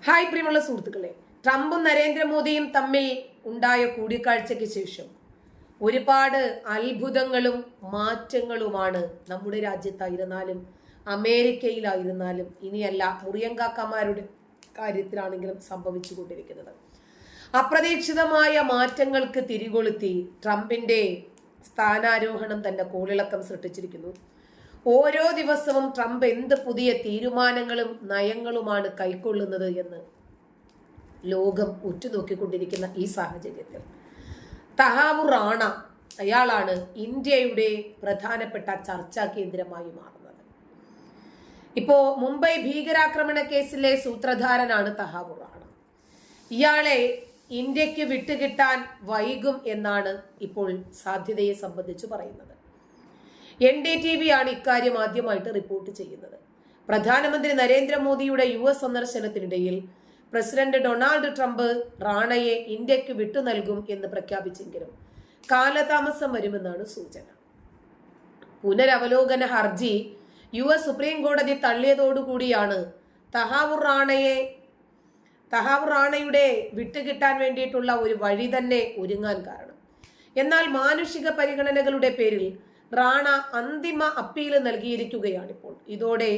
Hi പ്രിയമുള്ള സുഹൃത്തുക്കളെ, ട്രംപും നരേന്ദ്രമോദിയും തമ്മിൽ ഉണ്ടായ കൂടിക്കാഴ്ചയ്ക്ക് ശേഷം ഒരുപാട് അത്ഭുതങ്ങളും മാറ്റങ്ങളുമാണ് നമ്മുടെ രാജ്യത്തായിരുന്നാലും അമേരിക്കയിലായിരുന്നാലും ഇനിയല്ല മുറിയങ്കാക്കമാരുടെ കാര്യത്തിലാണെങ്കിലും സംഭവിച്ചുകൊണ്ടിരിക്കുന്നത്. അപ്രതീക്ഷിതമായ മാറ്റങ്ങൾക്ക് തിരികൊളുത്തി ട്രംപിന്റെ സ്ഥാനാരോഹണം തന്നെ കോളിളക്കം സൃഷ്ടിച്ചിരിക്കുന്നു. ഓരോ ദിവസവും ട്രംപ് എന്ത് പുതിയ തീരുമാനങ്ങളും നയങ്ങളുമാണ് കൈക്കൊള്ളുന്നത് എന്ന് ലോകം ഉറ്റുനോക്കിക്കൊണ്ടിരിക്കുന്ന ഈ സാഹചര്യത്തിൽ തഹാവൂർ റാണ അയാളാണ് ഇന്ത്യയുടെ പ്രധാനപ്പെട്ട ചർച്ചാ കേന്ദ്രമായി മാറുന്നത്. ഇപ്പോ മുംബൈ ഭീകരാക്രമണ കേസിലെ സൂത്രധാരനാണ് തഹാവൂർ റാണ. ഇയാളെ ഇന്ത്യക്ക് വിട്ടുകിട്ടാൻ വൈകും എന്നാണ് ഇപ്പോൾ സാധ്യതയെ സംബന്ധിച്ച് പറയുന്നത്. NDTV ആണ് ഇക്കാര്യം ആദ്യമായിട്ട് റിപ്പോർട്ട് ചെയ്യുന്നത്. പ്രധാനമന്ത്രി നരേന്ദ്രമോദിയുടെ US സന്ദർശനത്തിനിടയിൽ പ്രസിഡന്റ് ഡൊണാൾഡ് ട്രംപ് റാണയെ ഇന്ത്യക്ക് വിട്ടു നൽകും എന്ന് പ്രഖ്യാപിച്ചെങ്കിലും കാലതാമസം വരുമെന്നാണ് സൂചന. പുനരവലോകന ഹർജി US സുപ്രീം കോടതി തള്ളിയതോടുകൂടിയാണ് തഹാവൂർ റാണയുടെ വിട്ടുകിട്ടാൻ വേണ്ടിയിട്ടുള്ള ഒരു വഴി തന്നെ ഒരുങ്ങാൻ കാരണം. എന്നാൽ മാനുഷിക പരിഗണനകളുടെ പേരിൽ റാണ അന്തിമ അപ്പീല് നൽകിയിരിക്കുകയാണിപ്പോൾ. ഇതോടെ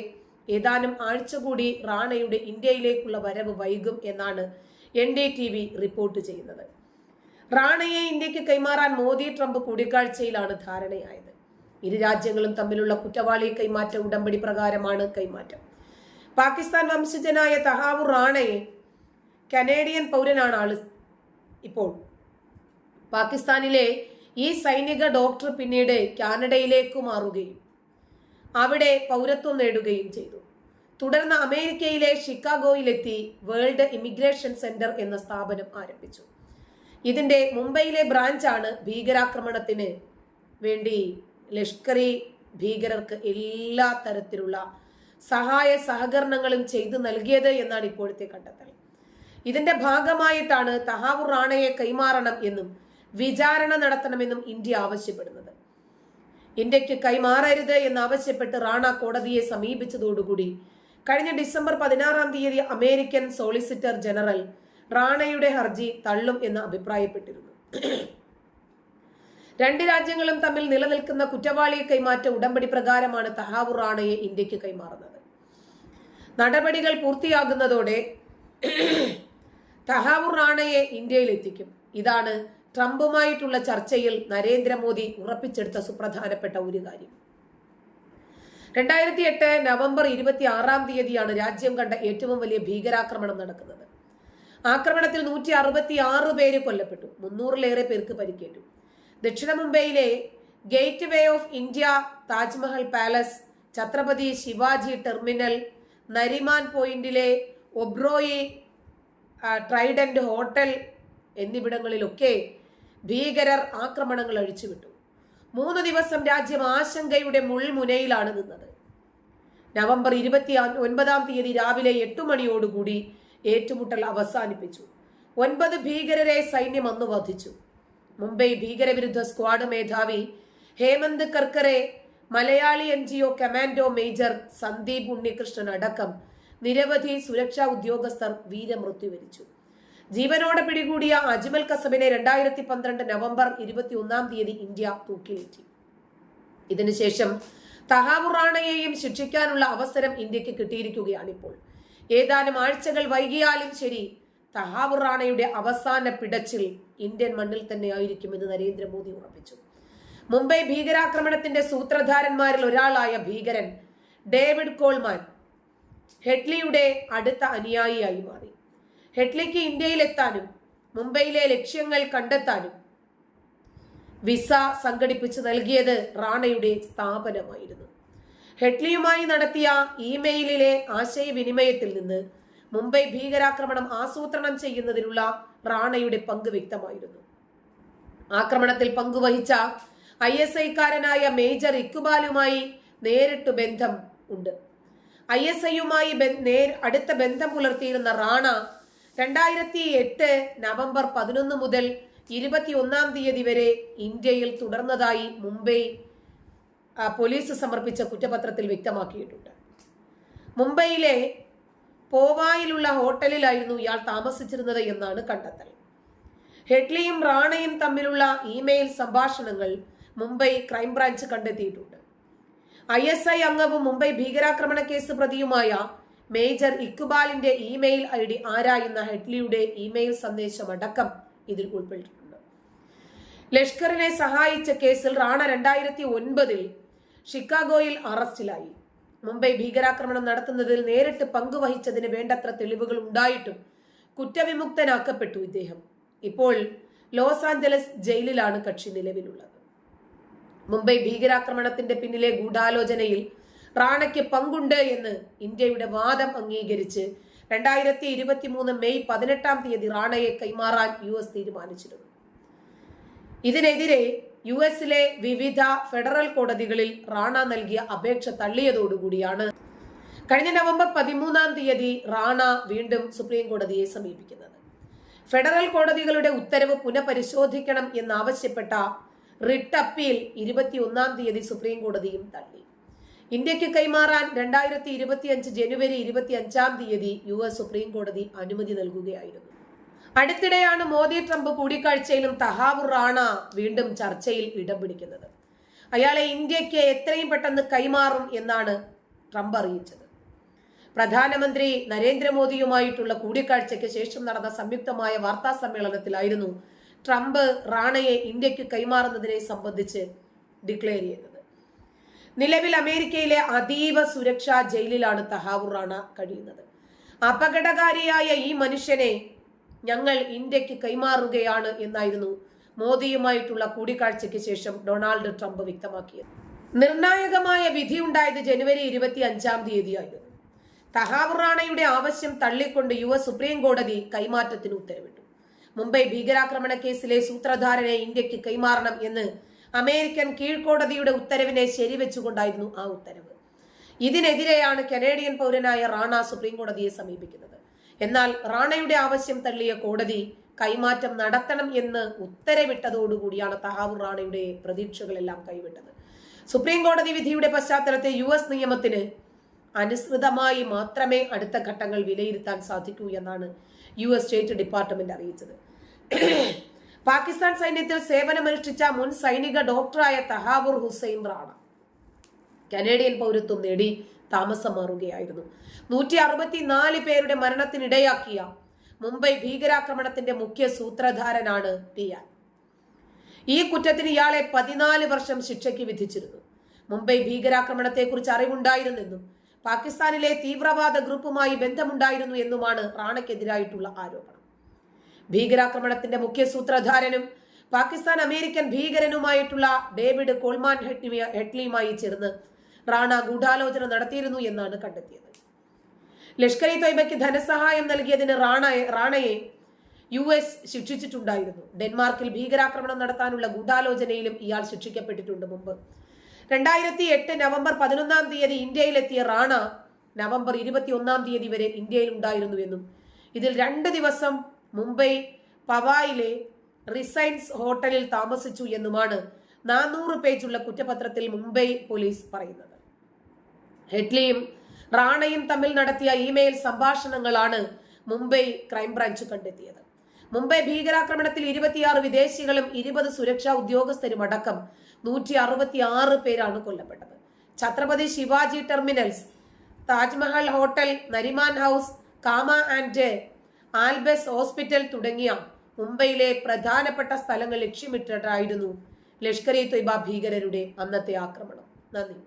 ഏതാനും ആഴ്ച കൂടി റാണയുടെ ഇന്ത്യയിലേക്കുള്ള വരവ് വൈകും എന്നാണ് NDTV റിപ്പോർട്ട് ചെയ്യുന്നത്. റാണയെ ഇന്ത്യക്ക് കൈമാറാൻ മോദി ട്രംപ് കൂടിക്കാഴ്ചയിലാണ് ധാരണയായത്. ഇരു രാജ്യങ്ങളും തമ്മിലുള്ള കുറ്റവാളി കൈമാറ്റ ഉടമ്പടി പ്രകാരമാണ് കൈമാറ്റം. പാകിസ്ഥാൻ വംശജനായ തഹാവൂർ റാണയെ കനേഡിയൻ പൗരനാണ് ആള്. ഇപ്പോൾ പാകിസ്ഥാനിലെ ഈ സൈനിക ഡോക്ടർ പിന്നീട് കാനഡയിലേക്ക് മാറുകയും അവിടെ പൗരത്വം നേടുകയും ചെയ്തു. തുടർന്ന് അമേരിക്കയിലെ ഷിക്കാഗോയിലെത്തി വേൾഡ് ഇമിഗ്രേഷൻ സെന്റർ എന്ന സ്ഥാപനം ആരംഭിച്ചു. ഇതിന്റെ മുംബൈയിലെ ബ്രാഞ്ചാണ് ഭീകരാക്രമണത്തിന് വേണ്ടി ലഷ്കറി ഭീകരർക്ക് എല്ലാ തരത്തിലുള്ള സഹായ സഹകരണങ്ങളും ചെയ്തു നൽകിയത് എന്നാണ് ഇപ്പോഴത്തെ കണ്ടെത്തൽ. ഇതിന്റെ ഭാഗമായിട്ടാണ് തഹാവൂർ റാണയെ കൈമാറണം എന്നും വിചാരണ നടത്തണമെന്നും ഇന്ത്യ ആവശ്യപ്പെടുന്നത്. ഇന്ത്യക്ക് കൈമാറരുത് എന്നാവശ്യപ്പെട്ട് റാണ കോടതിയെ സമീപിച്ചതോടുകൂടി കഴിഞ്ഞ ഡിസംബർ 16 അമേരിക്കൻ സോളിസിറ്റർ ജനറൽ റാണയുടെ ഹർജി തള്ളും എന്ന് അഭിപ്രായപ്പെട്ടിരുന്നു. രണ്ട് രാജ്യങ്ങളും തമ്മിൽ നിലനിൽക്കുന്ന കുറ്റവാളി കൈമാറ്റ ഉടമ്പടി പ്രകാരമാണ് തഹാവൂർ റാണയെ ഇന്ത്യക്ക് കൈമാറുന്നത്. നടപടികൾ പൂർത്തിയാകുന്നതോടെ തഹാവൂർ റാണയെ ഇന്ത്യയിൽ എത്തിക്കും. ഇതാണ് ട്രംപുമായിട്ടുള്ള ചർച്ചയിൽ നരേന്ദ്രമോദി ഉറപ്പിച്ചെടുത്ത സുപ്രധാനപ്പെട്ട ഒരു കാര്യം. 2008 നവംബർ 26 രാജ്യം കണ്ട ഏറ്റവും വലിയ ഭീകരാക്രമണം നടക്കുന്നത്. ആക്രമണത്തിൽ 166 പേര് കൊല്ലപ്പെട്ടു, 300-ലേറെ പേർക്ക് പരിക്കേറ്റു. ദക്ഷിണ മുംബൈയിലെ gate way of India, Taj Mahal palace, Chhatrapati Shivaji terminal, Nariman പോയിന്റിലെ ഒബ്രോയി ട്രൈഡന്റ് ഹോട്ടൽ എന്നിവിടങ്ങളിലൊക്കെ ഭീകരർ ആക്രമണങ്ങൾ അഴിച്ചുവിട്ടു. 3 ദിവസം രാജ്യം ആശങ്കയുടെ മുൾമുനയിലാണ് നിന്നത്. നവംബർ 29 രാവിലെ 8 മണിയോടുകൂടി ഏറ്റുമുട്ടൽ അവസാനിപ്പിച്ചു. 9 ഭീകരരെ സൈന്യം അന്ന് വധിച്ചു. മുംബൈ ഭീകരവിരുദ്ധ സ്ക്വാഡ് മേധാവി Hemant Karkare, Malayali NGO commando major Sandeep Unnikrishnan അടക്കം നിരവധി സുരക്ഷാ ഉദ്യോഗസ്ഥർ വീരമൃത്യു വരിച്ചു. ജീവനോടെ പിടികൂടിയ അജ്മൽ കസബിനെ 2012 നവംബർ 21 ഇന്ത്യ തൂക്കിലേറ്റി. ഇതിനുശേഷം തഹാവൂർ റാണയെയും ശിക്ഷിക്കാനുള്ള അവസരം ഇന്ത്യക്ക് കിട്ടിയിരിക്കുകയാണിപ്പോൾ. ഏതാനും ആഴ്ചകൾ വൈകിയാലും ശരി, തഹാവൂർ റാണയുടെ അവസാന പിടച്ചിൽ ഇന്ത്യൻ മണ്ണിൽ തന്നെ ആയിരിക്കുമെന്ന് നരേന്ദ്രമോദി ഉറപ്പിച്ചു. മുംബൈ ഭീകരാക്രമണത്തിന്റെ സൂത്രധാരന്മാരിൽ ഒരാളായ ഭീകരൻ ഡേവിഡ് കോൾമാൻ ഹെഡ്ലിയുടെ അടുത്ത അനുയായിയായി മാറി. ഹെഡ്ലിക്ക് ഇന്ത്യയിലെത്താനും മുംബൈയിലെ ലക്ഷ്യങ്ങൾ കണ്ടെത്താനും വിസ സംഘടിപ്പിച്ച് നൽകിയത് റാണയുടെ സ്ഥാപനമായിരുന്നു. ഹെഡ്ലിയുമായി നടത്തിയ ഇമെയിലിലെ ആശയവിനിമയത്തിൽ നിന്ന് മുംബൈ ഭീകരാക്രമണം ആസൂത്രണം ചെയ്യുന്നതിനുള്ള റാണയുടെ പങ്ക് വ്യക്തമായിരുന്നു. ആക്രമണത്തിൽ പങ്കുവഹിച്ച ISI-കാരനായ മേജർ ഇക്ബാലുമായി നേരിട്ട് ബന്ധം ഉണ്ട്. ISI-യുമായി അടുത്ത ബന്ധം പുലർത്തിയിരുന്ന റാണ 2008 നവംബർ 11 മുതൽ 21 വരെ ഇന്ത്യയിൽ തുടർന്നതായി മുംബൈ പോലീസ് സമർപ്പിച്ച കുറ്റപത്രത്തിൽ വ്യക്തമാക്കിയിട്ടുണ്ട്. മുംബൈയിലെ പോവായിലുള്ള ഹോട്ടലിലായിരുന്നു ഇയാൾ താമസിച്ചിരുന്നത് എന്നാണ് കണ്ടെത്തൽ. ഹെഡ്ലിയും റാണയും തമ്മിലുള്ള ഇമെയിൽ സംഭാഷണങ്ങൾ മുംബൈ ക്രൈംബ്രാഞ്ച് കണ്ടെത്തിയിട്ടുണ്ട്. ISI അംഗവും മുംബൈ ഭീകരാക്രമണ കേസ് പ്രതിയുമായ മേജർ ഇക്ബാലിന്റെ ഇമെയിൽ ID ആരായുന്ന ഹെഡ്ലിയുടെ ഇമെയിൽ സന്ദേശമടക്കം ഇതിൽ ഉൾപ്പെട്ടിട്ടുണ്ട്. ലഷ്കറിനെ സഹായിച്ച കേസിൽ റാണ 2009 ഷിക്കാഗോയിൽ അറസ്റ്റിലായി. മുംബൈ ഭീകരാക്രമണം നടത്തുന്നതിൽ നേരിട്ട് പങ്കുവഹിച്ചതിന് വേണ്ടത്ര തെളിവുകൾ ഉണ്ടായിട്ടും കുറ്റവിമുക്തനാക്കപ്പെട്ടു ഇദ്ദേഹം. ഇപ്പോൾ ലോസ് ആഞ്ചലസ് ജയിലിലാണ് കക്ഷി നിലവിലുള്ളത്. മുംബൈ ഭീകരാക്രമണത്തിന്റെ പിന്നിലെ ഗൂഢാലോചനയിൽ റാണയ്ക്ക് പങ്കുണ്ട് എന്ന് ഇന്ത്യയുടെ വാദം അംഗീകരിച്ച് 2023 മെയ് 18 റാണയെ കൈമാറാൻ US തീരുമാനിച്ചിരുന്നു. ഇതിനെതിരെ US-ലെ വിവിധ ഫെഡറൽ കോടതികളിൽ റാണ നൽകിയ അപേക്ഷ തള്ളിയതോടുകൂടിയാണ് കഴിഞ്ഞ നവംബർ 13 റാണ വീണ്ടും സുപ്രീം കോടതിയെ സമീപിക്കുന്നത്. ഫെഡറൽ കോടതികളുടെ ഉത്തരവ് പുനഃപരിശോധിക്കണം എന്നാവശ്യപ്പെട്ട റിട്ട് അപ്പീൽ 21 സുപ്രീം കോടതിയും തള്ളി. ഇന്ത്യക്ക് കൈമാറാൻ 2025 ജനുവരി 25 US സുപ്രീം കോടതി അനുമതി നൽകുകയായിരുന്നു. അടുത്തിടെയാണ് മോദി ട്രംപ് കൂടിക്കാഴ്ചയിലും തഹാവുർ റാണ വീണ്ടും ചർച്ചയിൽ ഇടം പിടിക്കുന്നത്. അയാളെ ഇന്ത്യക്ക് എത്രയും പെട്ടെന്ന് കൈമാറും എന്നാണ് ട്രംപ് അറിയിച്ചത്. പ്രധാനമന്ത്രി നരേന്ദ്രമോദിയുമായിട്ടുള്ള കൂടിക്കാഴ്ചയ്ക്ക് ശേഷം നടന്ന സംയുക്തമായ വാർത്താ സമ്മേളനത്തിലായിരുന്നു ട്രംപ് റാണയെ ഇന്ത്യക്ക് കൈമാറുന്നതിനെ സംബന്ധിച്ച് ഡിക്ലെയർ ചെയ്തത്. നിലവിൽ അമേരിക്കയിലെ അതീവ സുരക്ഷാ ജയിലിലാണ് തഹാവുർ റാണ കഴിയുന്നത്. അപകടകാരിയായ ഈ മനുഷ്യനെ ഞങ്ങൾ ഇന്ത്യക്ക് കൈമാറുകയാണ് എന്നായിരുന്നു മോദിയുമായിട്ടുള്ള കൂടിക്കാഴ്ചയ്ക്ക് ശേഷം ഡൊണാൾഡ് ട്രംപ് വ്യക്തമാക്കിയത്. നിർണായകമായ വിധിയുണ്ടായത് ജനുവരി 25 ആയിരുന്നു. തഹാവുർ റാണയുടെ ആവശ്യം തള്ളിക്കൊണ്ട് US സുപ്രീം കോടതി കൈമാറ്റത്തിന് ഉത്തരവിട്ടു. മുംബൈ ഭീകരാക്രമണ കേസിലെ സൂത്രധാരനെ ഇന്ത്യക്ക് കൈമാറണം എന്ന് അമേരിക്കൻ കീഴ്ക്കോടതിയുടെ ഉത്തരവിനെ ശരിവെച്ചുകൊണ്ടായിരുന്നു ആ ഉത്തരവ്. ഇതിനെതിരെയാണ് കനേഡിയൻ പൗരനായ റാണ സുപ്രീം കോടതിയെ സമീപിക്കുന്നത്. എന്നാൽ റാണയുടെ ആവശ്യം തള്ളിയ കോടതി കൈമാറ്റം നടത്തണം എന്ന് ഉത്തരവിട്ടതോടുകൂടിയാണ് തഹാവുർ റാണയുടെ പ്രതീക്ഷകളെല്ലാം കൈവിട്ടത്. സുപ്രീം കോടതി വിധിയുടെ പശ്ചാത്തലത്തിൽ US നിയമത്തിന് അനുസൃതമായി മാത്രമേ അടുത്ത ഘട്ടങ്ങൾ വിലയിരുത്താൻ സാധിക്കൂ എന്നാണ് US സ്റ്റേറ്റ് ഡിപ്പാർട്ട്മെന്റ് അറിയിച്ചത്. പാകിസ്ഥാൻ സൈന്യത്തിൽ സേവനമനുഷ്ഠിച്ച മുൻ സൈനിക ഡോക്ടറായ തഹാവുർ ഹുസൈൻ റാണ കനേഡിയൻ പൗരത്വം നേടി താമസം മാറുകയായിരുന്നു. 164 പേരുടെ മരണത്തിനിടയാക്കിയ മുംബൈ ഭീകരാക്രമണത്തിന്റെ മുഖ്യ സൂത്രധാരനാണ് ടിയാൻ. ഈ കുറ്റത്തിന് ഇയാളെ 14 വർഷം ശിക്ഷയ്ക്ക് വിധിച്ചിരുന്നു. മുംബൈ ഭീകരാക്രമണത്തെക്കുറിച്ച് അറിവുണ്ടായിരുന്നെന്നും പാകിസ്ഥാനിലെ തീവ്രവാദ ഗ്രൂപ്പുമായി ബന്ധമുണ്ടായിരുന്നു എന്നുമാണ് റാണയ്ക്കെതിരായിട്ടുള്ള ആരോപണം. ഭീകരാക്രമണത്തിന്റെ മുഖ്യ സൂത്രധാരനും പാകിസ്ഥാൻ അമേരിക്കൻ ഭീകരനുമായിട്ടുള്ള ഡേവിഡ് കോൾമാൻ ഹെഡ്ലിയുമായി ചേർന്ന് റാണ ഗൂഢാലോചന നടത്തിയിരുന്നു എന്നാണ് കണ്ടെത്തിയത്. ലഷ്കർ ഇ തൊയ്ബയ്ക്ക് ധനസഹായം നൽകിയതിന് റാണയെ US ശിക്ഷിച്ചിട്ടുണ്ടായിരുന്നു. ഡെൻമാർക്കിൽ ഭീകരാക്രമണം നടത്താനുള്ള ഗൂഢാലോചനയിലും ഇയാൾ ശിക്ഷിക്കപ്പെട്ടിട്ടുണ്ട് മുമ്പ്. 2008 നവംബർ 11 ഇന്ത്യയിലെത്തിയ റാണ നവംബർ 21 വരെ ഇന്ത്യയിൽ ഉണ്ടായിരുന്നുവെന്നും ഇതിൽ 2 ദിവസം മുംബൈ പവായിലെ റിസൈൻസ് ഹോട്ടലിൽ താമസിച്ചു എന്നുമാണ് 400 പേജുള്ള കുറ്റപത്രത്തിൽ മുംബൈ പോലീസ് പറയുന്നത്. ഹെഡ്ലിയും റാണയും തമ്മിൽ നടത്തിയ ഇമെയിൽ സംഭാഷണങ്ങളാണ് മുംബൈ ക്രൈംബ്രാഞ്ച് കണ്ടെത്തിയത്. മുംബൈ ഭീകരാക്രമണത്തിൽ 26 വിദേശികളും 20 സുരക്ഷാ ഉദ്യോഗസ്ഥരും അടക്കം 166 പേരാണ് കൊല്ലപ്പെട്ടത്. Chhatrapati Shivaji terminals, Taj Mahal hotel, Nariman house, Cama and Albless hospital തുടങ്ങിയ മുംബൈയിലെ പ്രധാനപ്പെട്ട സ്ഥലങ്ങൾ ലക്ഷ്യമിട്ടിട്ടായിരുന്നു ലഷ്കർ ഇ തൊയ്ബ ഭീകരരുടെ അന്നത്തെ ആക്രമണം. നന്ദി.